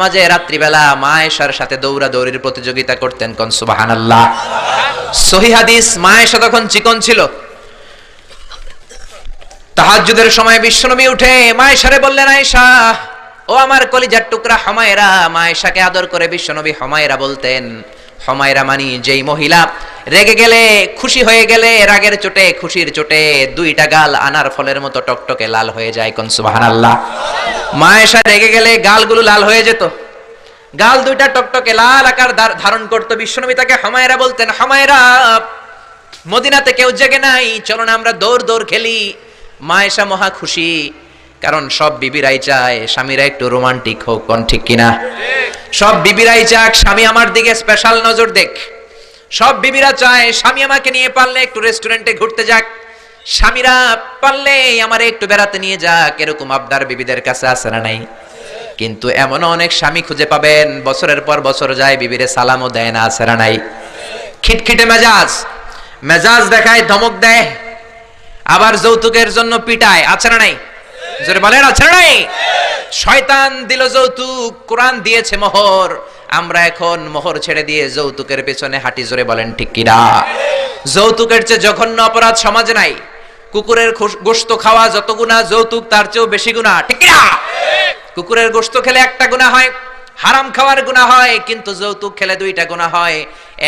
মাঝে রাত্রিবেলা মা আয়েশার সাথে দৌড়াদৌড়ির প্রতিযোগিতা করতেন। কোন সুবহানাল্লাহ। সহিহ হাদিস, মা আয়েশা তখন চিকন ছিল। তাহাজ্জুদের সময় বিশ্বনবী উঠে মা আয়েশারে বললেন, আয়েশা ও আমার কলিজার টুকরা হুমায়রা। মা আয়েশাকে আদর করে বিশ্বনবী হুমায়রা বলতেন। হুমায়রা মানি যেই মহিলা রেগে গেলে, খুশি হয়ে গেলে রাগের চোটে, খুশির চোটে দুইটা গাল আনার ফলের মতো টকটকে লাল হয়ে যায়। কোন সুবহানাল্লাহ। মা আয়েশা রেগে গেলে গালগুলো লাল হয়ে যেত, গাল দুইটা টকটকে লাল আকার ধারণ করত। বিশ্বনবী তাকে হুমায়রা বলতেন, হুমায়রা মদিনাতে কেউ জেগে নাই, চলো না আমরা দৌড় দৌড় খেলি। মা আয়েশা মহা খুশি, কারণ সব বিবিরাই চায় স্বামীরা একটু রোমান্টিক হোক। কোন ঠিক কিনা? সব বিবিরাই চাক স্বামী আমার দিকে স্পেশাল নজর দেখ। সব বিবিরা চায় স্বামী আমাকে নিয়ে পারলে একটু রেস্টুরেন্টে ঘুরতে যাক, স্বামীরা পারলে আমারে একটু বেড়াতে নিয়ে যাক। এরকম আবদার বিবিদের কাছে আছে না নাই? কিন্তু এমনও অনেক স্বামী খুঁজে পাবেন বছরের পর বছর যায়, বিবিরে সালামও দেয় না, আছে না নাই? খিটখিটে মেজাজ, মেজাজ দেখায়, ধমক দেয়, আবার যৌতুকের জন্য পিটায়, আছে না নাই? জোরে বলেন, আছে না নাই? শয়তান দিল যৌতুক, কোরআন দিয়েছে মোহর। আমরা এখন মোহর ছেড়ে দিয়ে যৌতুকের পেছনে হাঁটি। জোরে বলেন ঠিক কিনা? যৌতুকের চেয়ে জঘন্য অপরাধ সমাজে নাই। কুকুরের গোশত খাওয়া যত গুনাহ, যৌতুক তার চেয়েও বেশি গুনাহ। ঠিক কিনা? কুকুরের গোশত খেলে একটা গুনাহ হয়, হারাম খাওয়ার গুনাহ হয়, কিন্তু যৌতুক খেলে দুইটা গুনাহ হয়।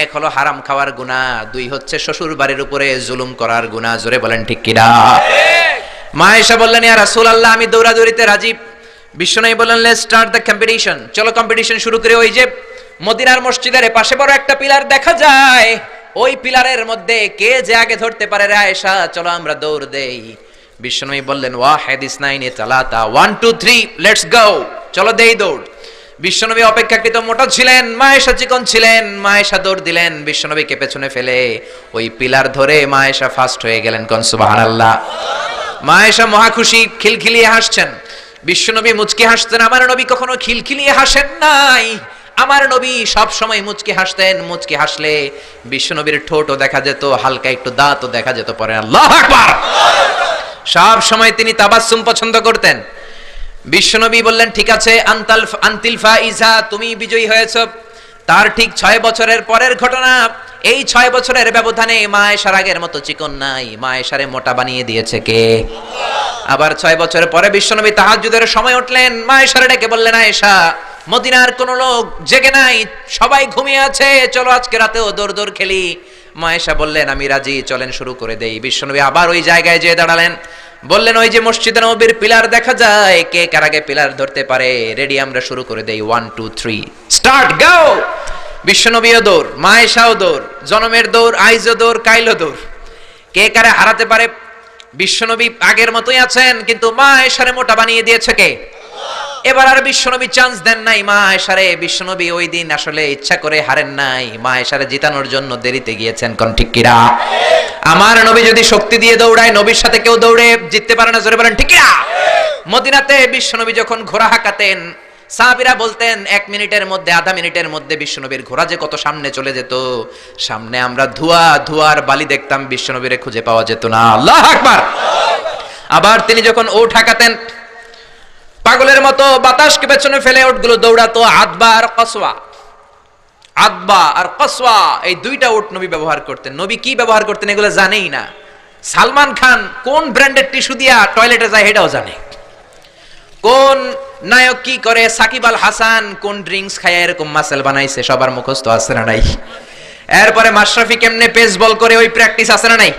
এক হলো হারাম খাওয়ার গুনাহ, দুই হচ্ছে শ্বশুর বাড়ির উপরে জুলুম করার গুনাহ। জোরে বলেন ঠিক কিনা? মা আয়েশা বললেন, ইয়া রাসূলুল্লাহ আমি দৌড়াদৌড়িতে রাজি। বিশ্বনবী বললেন, লেটস স্টার্ট দ্য কম্পিটিশন, চলো কম্পিটিশন শুরু করি। ওই যে মদিনার মসজিদের পাশে বড় একটা পিলার দেখা যায়, ওই পিলারের মধ্যে কে যে আগে ধরতে পারে রে আয়েশা, চলো আমরা দৌড় দেই। বিশ্বনবী বললেন, ওয়াহিদ ইসনাইনি তালাতা, 1 2 3 লেটস গো, চলো দেই দৌড়। বিশ্বনবী অপেক্ষাকৃত মোটা ছিলেন, মা আয়েশা চিকন ছিলেন। মা আয়েশা দৌড় দিলেন, বিশ্বনবীকে পেছনে ফেলে ওই পিলার ধরে মা আয়েশা ফার্স্ট হয়ে গেলেন। কোন সুবহানাল্লাহ। মা আয়েশা মহা খুশি, খিলখিলিয়ে হাসছেন। বিশ্বনবী মুচকি হাসতেন। আমার নবী কখনো খিলখিলিয়ে হাসেন নাই, আমার নবী সব সময় মুচকি হাসতেন। মুচকি হাসলে বিশ্বনবীর ঠোঁটও দেখা যেত, হালকা একটু দাঁতও দেখা যেত। পরে আল্লাহু আকবার। সব সময় তিনি তাবাসসুম পছন্দ করতেন। বিশ্বনবী বললেন, ঠিক আছে, আনতিল ফাইজা, তুমি বিজয়ী হয়েছো। তার ঠিক 6 বছরের পরের ঘটনা। এই 6 বছরের ব্যবধানে মা আয়েশার আগের মতো চিকন নাই, মা আয়েশারে মোটা বানিয়ে দিয়েছে কে? আবার 6 বছরের পরে বিশ্বনবী তাহাজ্জুদের সময় উঠলেন, মা আয়েশারে ডেকে বললেন, আয়েশা মদিনার কোন লোক জেগে নাই, সবাই ঘুমিয়ে আছে, চলো আজকে রাতেও দৌড় দৌড় খেলি। মা আয়েশা বললেন, আমি রাজি, চলেন শুরু করে দেই। বিশ্বনবী আবার ওই জায়গায় যেয়ে দাঁড়ালেন, বললেন, ওই যে মসজিদে নববীর পিলার দেখা যায়, কে কার আগে পিলার ধরতে পারে? রেডি, আমরা শুরু করে দেই। 1 2 3 স্টার্ট, গো। বিশ্বনবীও দৌড়, মা আয়েশাও দৌড়, জনমের দৌড়, আইজও দৌড়, কাইলও দৌড়। কে কারে হারাতে পারে? বিশ্বনবী আগের মতোই আছেন, কিন্তু মা আয়েশারে মোটা বানিয়ে দিয়েছে কে? এবার আর বিশ্বনবী চান্স দেন নাই মা আয়েশারে। বিশ্বনবী ওই দিন আসলে ইচ্ছা করে হারেন নাই, মা আয়েশারে জিতানোর জন্য দেরিতে গিয়েছেন। কোন ঠিক কিনা? আমার নবী যদি শক্তি দিয়ে দৌড়ায়, নবীর সাথে কেউ দৌড়ে জিততে পারে না। জোরে বলেন ঠিক কিনা? মদিনাতে বিশ্বনবী যখন ঘোড়া হাঁকাতেন, সাহাবীরা বলতেন 1 মিনিটের মধ্যে, আধা মিনিটের মধ্যে বিশ্বনবীর ঘোড়া যে কত সামনে চলে যেত। সামনে আমরা ধোঁয়ার বালি দেখতাম, বিশ্বনবীরে খুঁজে পাওয়া যেত না। আল্লাহু আকবার। আবার তিনি যখন ওট হাঁকাতেন, পাগলের মতো বাতাসকে পেছনে ফেলে ওটগুলো দৌড়াতো। আদবা আর কসওয়া, আদবা আর কসওয়া, এই দুইটা ওট নবী ব্যবহার করতেন। নবী কি ব্যবহার করতেন এগুলো জানেই না। সালমান খান কোন ব্র্যান্ডের টিস্যু দিয়া টয়লেটে যায় এটাও জানে। কোন নায়ক কি করে, সাকিব আল হাসান কোন ড্রিঙ্কস খায় এরকম মাসেল বানাইছে, সবার মুখস্থ আছে না নাই? এরপরে মাশরাফি কেমনে পেস বল করে, ওই প্র্যাকটিস আছে না নাই?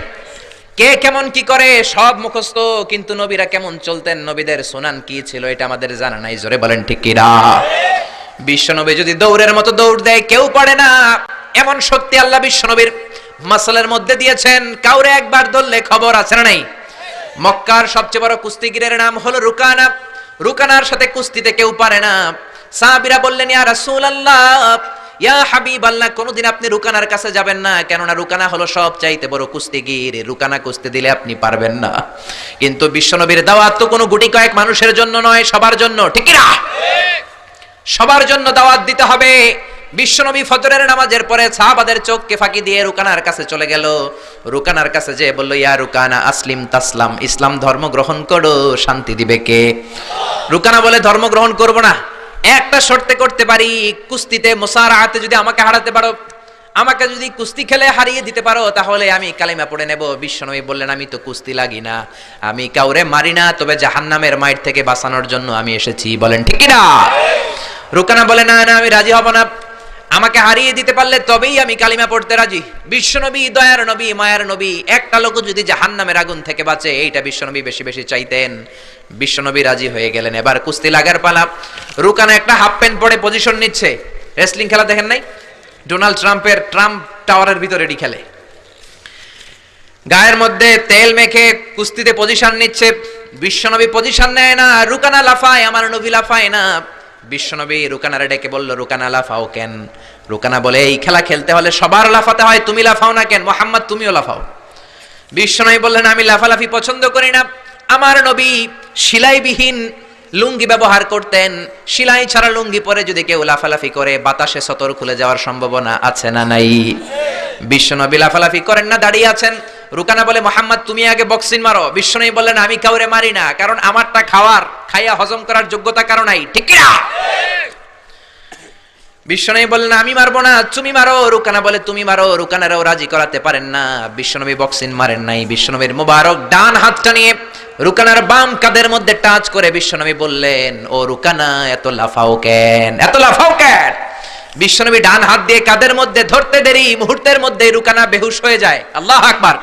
কে কেমন কি করে সব মুখস্থ, কিন্তু নবীরা কেমন চলতেন, নবীদের সুনান কি ছিল এটা আমাদের জানা নাই। জোরে বলেন ঠিক কিনা? বিশ্বনবী যদি দৌড়ের মতো দৌড় দেয় কেউ পারে না, এমন শক্তি আল্লাহ বিশ্বনবীর মাসলের মধ্যে দিয়েছেন। কাউরে একবার ধরলে খবর, আছে না নাই? মক্কার সবচেয়ে বড় কুস্তিগিরের নাম হলো রুকানা। রুকানার সাথে কুস্তিতে কেউ পারে না। সাহাবীরা বললেন, ইয়া রাসূলুল্লাহ, ইয়া হাবিবাল্লাহ, কোনদিন আপনি রুকানার কাছে যাবেন না, কেননা রুকানা হলো সবচাইতে বড় কুস্তিগির, রুকানা কুস্তি দিলে আপনি পারবেন না। কিন্তু বিশ্বনবীর দাওয়াত তো কোনো গুটি কয়েক মানুষের জন্য নয়, সবার জন্য। ঠিক কি না? সবার জন্য দাওয়াত দিতে হবে। বিশ্বনবী ফজরের নামাজের পরে সাহাবাদের চোখকে ফাঁকি দিয়ে রুকানার কাছে চলে গেল। রুকানার কাছে যে বলল, ইয়া রুকানা আসলিম তাসলাম, ইসলাম ধর্ম গ্রহণ করো, শান্তি দিবে কে? রুকানা বলে, ধর্ম গ্রহণ করব না, একটা শর্তে করতে পারি, কুস্তিতে মুসারাআতে যদি আমাকে হারাতে পারো, আমাকে যদি কুস্তি খেলে হারিয়ে দিতে পারো, তাহলে আমি কালিমা পড়ে নেব। বিশ্বনবী বললেন, আমি তো কুস্তি লাগি না, আমি কাউরে মারি না, তবে জাহান্নামের মাইর থেকে বাঁচানোর জন্য আমি এসেছি। বলেন ঠিক কি না? রুকানা বলে, না না, আমি রাজি হব না, আমাকে হারিয়ে দিতে পারলে তবেই আমি কালিমা পড়তে রাজি। বিশ্বনবী দয়ার নবী, মায়ার নবী, একটা লোক যদি জাহান্নামের আগুন থেকে বাঁচে, এইটা বিশ্বনবী বেশি বেশি চাইতেন। বিশ্বনবী রাজি হয়ে গেলেন। এবার কুস্তি লাগার পালা। রুকানা একটা হাফ প্যান্ট পরে পজিশন নিচ্ছে। রেসলিং খেলা দেখেন নাই? ডোনাল্ড ট্রাম্পের ট্রাম্প টাওয়ারের ভিতরে এটি খেলে, গায়ের মধ্যে তেল মেখে কুস্তিতে পজিশন নিচ্ছে। বিশ্বনবী পজিশন নেয় না, রুকানা লাফায়, আমার নবী লাফায় না। বিশ্বনবী রুকানারে ডেকে বলল, রুকানা লাফাও কেন? রুকানা বলে, এই খেলা খেলতে হলে সবার লাফাতে হয়, তুমি লাফাও না কেন? মোহাম্মদ তুমিও লাফাও। বিশ্বনবী বললেন, আমি লাফালাফি পছন্দ করি না। আমার নবী সেলাইবিহীন লুঙ্গি ব্যবহার করতেন, সেলাই ছাড়া লুঙ্গি পরে যদি কেউ লাফালাফি করে, বাতাসে সতর খুলে যাওয়ার সম্ভাবনা আছে না নাই? বিশ্বনবী লাফালাফি করেন না, দাঁড়িয়ে আছেন। রুকানা বলে, মোহাম্মদ তুমি আগে বক্সিং মারো। বিশ্বনবী বললেন, আমি কাউরে মারি না, কারণ আমারটা খাইয়া হজম করার যোগ্যতা কারো নাই। ঠিক কি না? বিশ্বনবী বললেন, আমি মারবো না, তুমি মারো। রুকানা বলে, তুমি মারো। রুকানারাও রাজি করাতে পারেন না। বিশ্বনবী বক্সিং মারেন নাই। বিশ্বনবীর মুবারক ডান হাতটা নিয়ে রুকানার বাম কাঁধের মধ্যে টাচ করে বিশ্বনবী বললেন, ও রুকানা, এত লাফাও কেন, এত লাফাও কেন? বিশ্বনবী ডান হাত দিয়ে কাঁধের মধ্যে ধরতে দেরি, মুহূর্তের মধ্যে রুকানা বেহুশ হয়ে যায়। আল্লাহু আকবার।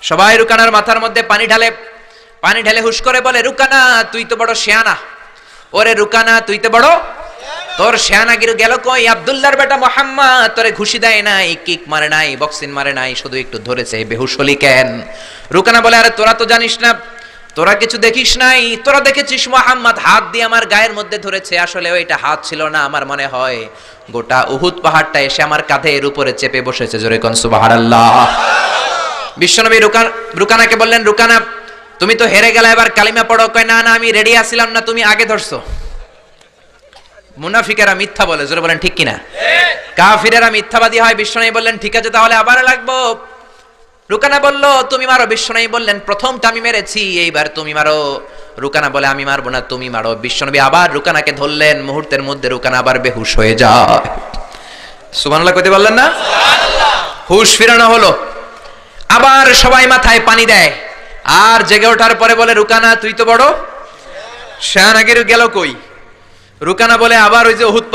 সবাই রুকানার মাথার মধ্যে পানি ঢেলে হুশ করে বলে, রুকানা তুই তো বড় শিয়ানা। ওরে রুকানা তুই তো বড়, তোর শিয়ানাগিরি গেল কই? আব্দুল্লাহর বেটা মুহাম্মদ তোরে ঘুষি দেয় নাই, কিক মারে নাই, বক্সিং মারে নাই, শুধু একটু ধরেছে, বেহুশ হলি কেন? রুকানা বলে, আরে তোরা তো জানিস না, তোরা কিছু দেখিস নাই, তোরা দেখেছিস মুহাম্মদ হাত দিয়ে আমার গায়ের মধ্যে ধরেছে, আসলে ওইটা হাত ছিল না, আমার মনে হয় গোটা উহুদ পাহাড়টা এসে আমার কাঁধের উপরে চেপে বসেছে। জোরে কোন সুবহানাল্লাহ। বিশ্বনবী রুকানাকে বললেন, রুকানা তুমি তো হেরে গেলে, এবার কালিমা পড়ো। কয়, না না, আমি রেডি আছিলাম না, তুমি আগে ধরছো। মুনাফিকেরা মিথ্যা বলে, জোরে বলেন ঠিক কিনা? কাফিরেরা মিথ্যাবাদী হয়। বিশ্বনবী বললেন, ঠিক আছে, তাহলে আবার লাগবো। রুকানা বলল, তুমি মারো। বিশ্বনবী বললেন, প্রথমটা আমি মেরেছি, এইবার তুমি মারো। রুকানা বলে, আমি মারবো না, তুমি মারো। বিশ্বনবী আবার রুকানাকে ধরলেন, মুহূর্তের মধ্যে রুকানা আবার বেহুশ হয়ে যায়। সুবহানাল্লাহ কইতে বললেন না? হুশ ফিরানো হলো। আবার সবাই মাথায় পানি দেয়, আর জেগে ওঠার পরে বলে, রুকানা তুই তো বড় শিয়ানাগিরি গেল কই? রুকানা বলে, আবার ওই যে উহুদ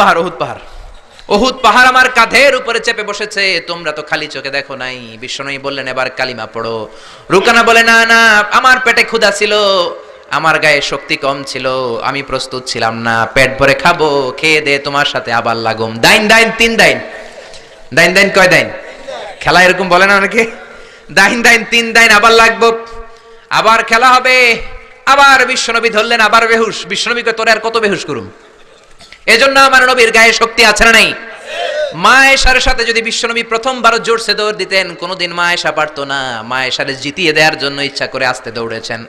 পাহাড় আমার কাঁধের উপরে চেপে বসেছে, তোমরা তো খালি চোখে দেখো নাই। বিশ্বনবী বললেন, এবার কালিমা পড়ো। রুকানা বলে, না না, আমার পেটে ক্ষুধা ছিল, আমার গায়ে শক্তি কম ছিল, আমি প্রস্তুত ছিলাম না, পেট ভরে খাবো, খেয়ে দে তোমার সাথে আবার লাগুম। দাইন দাইন তিন দাইন, দাইন দাইন কয় দাইন? খেলা এরকম বলে না অনেকে, দাইন দাইন তিন দাইন, আবার লাগবো, আবার খেলা হবে। আবার বিশ্বনবী ধরলেন, আবার বেহুশ। বিশ্বনবীকে তোরে আর কত বেহুশ করুম? এজন্য আমার নবীর গায়ে শক্তি আছে না নাই? মা আয়েশার সাথে যদি বিশ্বনবী প্রথমবার জোরসে দৌড় দিতেন, কোনোদিন মা আয়েশা পারতো না। মা আয়েশারে জিতিয়ে দেওয়ার জন্য ইচ্ছা করে আস্তে দৌড়েছেন।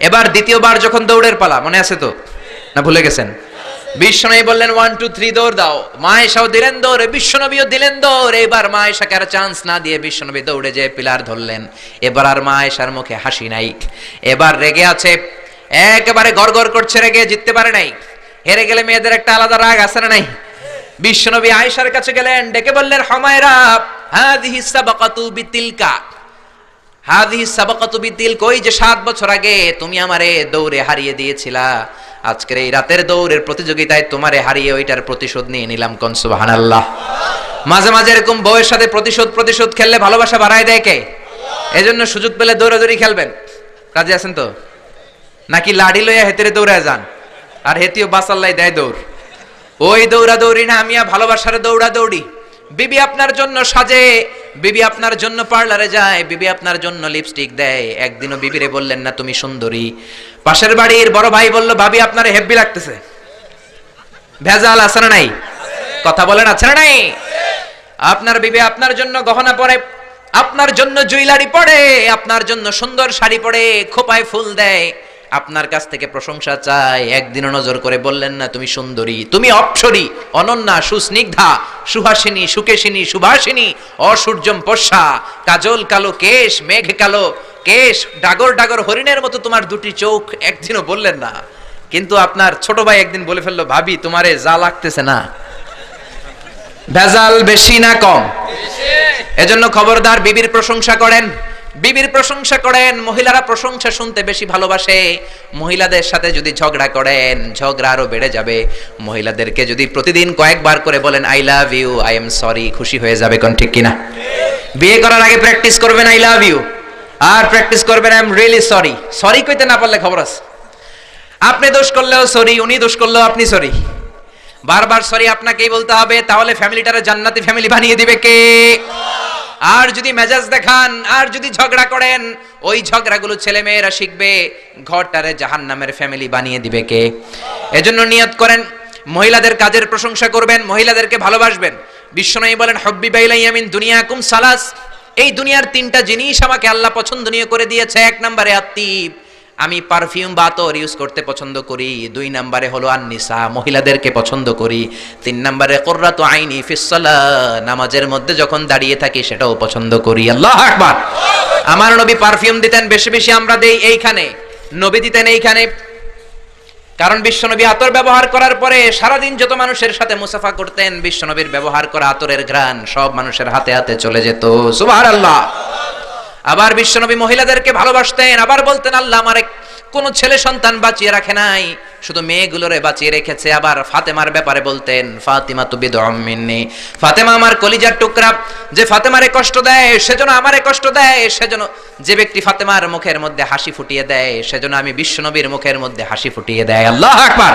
এবার দ্বিতীয়বার যখন দৌড়ের পালা, মনে আছে তো না ভুলে গেছেন? বিশ্বনবী বললেন 1 2 3 দৌড় দাও। মা আয়েশাও দিলেন দৌড়, বিশ্বনবীও দিলেন দৌড়। এবার মা আয়েশাকে আর চান্স না দিয়ে বিশ্বনবী দৌড়ে যেয়ে পিলার ধরলেন। এবার আর মা আয়েশার মুখে হাসি নাই, এবার রেগে আছে, একেবারে গড়গড় করছে, রেগে জিততে পারে নাই। হেরে গেলে মেয়েদের একটা আলাদা রাগ আছে না নাই? বিশ্বনবী আয়েশার কাছে গেলেন, ডেকে বললেন, হুমায়রা হাদিহি সাবাকাতু বিতিলকা, হাদিহি সাবাকাতু বিতিলক, ওই যে 7 বছর আগে তুমি আমারে দৌড়ে হারিয়ে দিয়েছিলা, আজকের এই রাতের দৌড়ের প্রতিযোগিতায় তোমারে হারিয়ে ওইটার প্রতিশোধ নিয়ে নিলাম। কোন সুবহানাল্লাহ। মাঝে মাঝে এরকম বউয়ের সাথে প্রতিশোধ খেললে ভালোবাসা বাড়ায় দেয় কে? এজন্য সুযোগ পেলে দৌড়াদৌড়ি খেলবেন। রাজি আছেন তো? নাকি লাঠি লইয়া হেতেরে দৌড়ায় যান, আর হেতিও বাসাল্লাই দেয় দৌড়? ওই দৌড়াদৌড়ি না, আমিয়া ভালোবাসার দৌড়াদৌড়ি। বিবি আপনার জন্য সাজে, বিবি আপনার জন্য পার্লারে যায়, বিবি আপনার জন্য লিপস্টিক দেয়। একদিনও বিবিরে বললেন না তুমি সুন্দরী? পাশের বাড়ির বড় ভাই বলল, ভাবি আপনার হেব্বি লাগতেছে। ভেজাল আছে না নাই? কথা বলেন, আছে না নাই? আপনার বিবি আপনার জন্য গহনা পরে, আপনার জন্য জুয়েলারি পরে, আপনার জন্য সুন্দর শাড়ি পরে, খোপায় ফুল দেয়, আপনার কাছ থেকে প্রশংসা চাই। একদিনও নজর করে বললেন না তুমি সুন্দরী, তুমি অপ্সরী, অনন্যা, সুস্নিগ্ধা, সুহাসিনী, সুকেশিনী, সুভাষিনী, অসূর্যম পশ্যা, কাজল কালো কেশ, মেঘ কালো কেশ, ডাগর ডাগর হরিণের মতো তোমার দুটি চোখ। একদিনও বললেন না? কিন্তু আপনার ছোট ভাই একদিন বলে ফেললো, ভাবি তোমারে যা লাগতেছে না, ভেজাল বেশি না কম? এজন্য খবরদার বিবির প্রশংসা করেন, বিবির প্রশংসা করেন। মহিলারা প্রশংসা শুনতে বেশি ভালোবাসে। মহিলাদের সাথে যদি ঝগড়া করেন, ঝগড়া আরো বেড়ে যাবে। মহিলাদেরকে যদি প্রতিদিন কয়েকবার করে বলেন I love you, I am sorry, খুশি হয়ে যাবে। কোন ঠিক কিনা? বিয়ে করার আগে প্র্যাকটিস করবেন আই লাভ ইউ, আর প্র্যাকটিস করবেন I am really sorry. Sorry কইতে না পারলে খবর আছে। আপনি দোষ করলেও সরি, উনি দোষ করলেও আপনি সরি। বারবার সরি আপনাকেই বলতে হবে, তাহলে ফ্যামিলিটারে জান্নাতি ফ্যামিলি বানিয়ে দিবে কে? আর যদি মেজাজ দেখান, আর যদি ঝগড়া করেন, ওই ঝগড়াগুলো ছেলে মেয়েরা শিখবে, ঘরটারে জাহান্নামের ফ্যামিলি বানিয়ে দিবে কে? এজন্য নিয়ত করেন মহিলাদের কাজের প্রশংসা করবেন, মহিলাদেরকে ভালোবাসবেন। বিশ্বনবী বলেন হব্বি বাইলাইয়া মিন দুনিয়াকুম সালাস, এই দুনিয়ার তিনটা জিনিস আমাকে আল্লাহ পছন্দনীয় করে দিয়েছে। এক নম্বরে আত্তিব, আমি পারফিউম বা আতর ইউজ করতে পছন্দ করি। দুই নম্বরে হলো আন-নিসা, মহিলাদেরকে পছন্দ করি। তিন নম্বরে কুররাতু আইনি ফিস সালাহ, নামাজের মধ্যে যখন দাঁড়িয়ে থাকি সেটাও পছন্দ করি। আল্লাহু আকবার। আমার নবী পারফিউম দিতেন বেশি বেশি, আমরা দেই এইখানে, নবী দিতেন এইখানে। কারণ বিশ্বনবী আতর ব্যবহার করার পরে সারাদিন যত মানুষের সাথে মুসাফা করতেন, বিশ্বনবীর ব্যবহার করা আতরের ঘ্রাণ সব মানুষের হাতে হাতে চলে যেত। সুবহানাল্লাহ। আবার বিশ্বনবী মহিলাদেরকে ভালোবাসতেন, আবার বলতেন আল্লাহ আমার কোন ছেলে সন্তান বাঁচিয়ে রাখে নাই, শুধু মেয়েগুলোরে বাঁচিয়ে রেখেছে। আবার ফাতেমার ব্যাপারে বলতেন ফাতিমা তু বিদউম মিন্নি, ফাতেমা আমার কলিজার টুকরা, যে ফাতেমারে কষ্ট দেয় সেজন্য আমারে কষ্ট দেয়, সেজন্য যে ব্যক্তি ফাতেমার মুখের মধ্যে হাসি ফুটিয়ে দেয় সেজন্য আমি বিশ্বনবীর মুখের মধ্যে হাসি ফুটিয়ে দেয়। আল্লাহু আকবার।